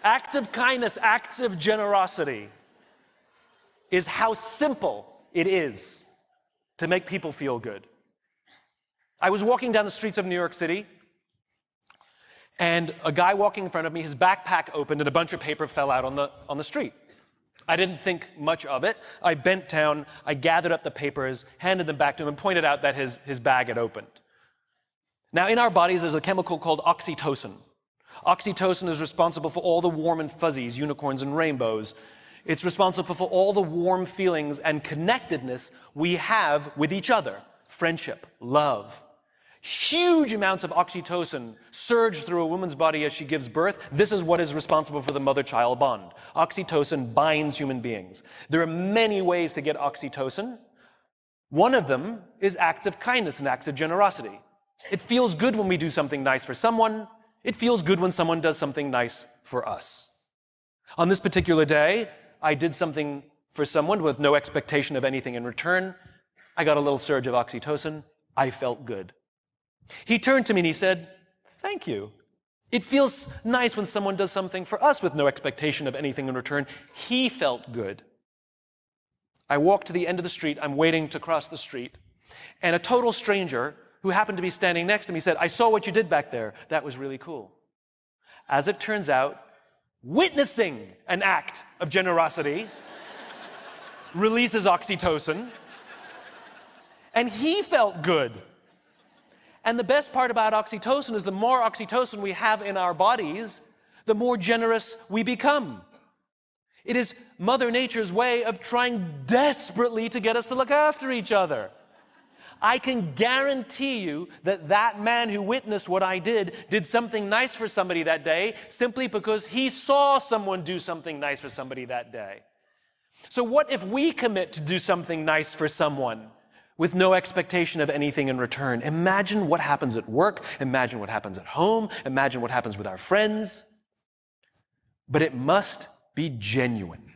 Acts of kindness, acts of generosity is how simple it is to make people feel good. I was walking down the streets of New York City, and a guy walking in front of me, his backpack opened and a bunch of paper fell out on the street. I didn't think much of it. I bent down, I gathered up the papers, handed them back to him, and pointed out that his bag had opened. Now, in our bodies, there's a chemical called oxytocin. Oxytocin is responsible for all the warm and fuzzies, unicorns and rainbows. It's responsible for all the warm feelings and connectedness we have with each other. Friendship, love. Huge amounts of oxytocin surge through a woman's body as she gives birth. This is what is responsible for the mother-child bond. Oxytocin binds human beings. There are many ways to get oxytocin. One of them is acts of kindness and acts of generosity. It feels good when we do something nice for someone. It feels good when someone does something nice for us. On this particular day, I did something for someone with no expectation of anything in return. I got a little surge of oxytocin. I felt good. He turned to me and he said, "Thank you. It feels nice when someone does something for us with no expectation of anything in return." He felt good. I walked to the end of the street. I'm waiting to cross the street. And a total stranger who happened to be standing next to me said, "I saw what you did back there. That was really cool." As it turns out, witnessing an act of generosity releases oxytocin, and he felt good. And the best part about oxytocin is the more oxytocin we have in our bodies, the more generous we become. It is Mother Nature's way of trying desperately to get us to look after each other. I can guarantee you that that man who witnessed what I did something nice for somebody that day simply because he saw someone do something nice for somebody that day. So what if we commit to do something nice for someone with no expectation of anything in return? Imagine what happens at work. Imagine what happens at home. Imagine what happens with our friends. But it must be genuine.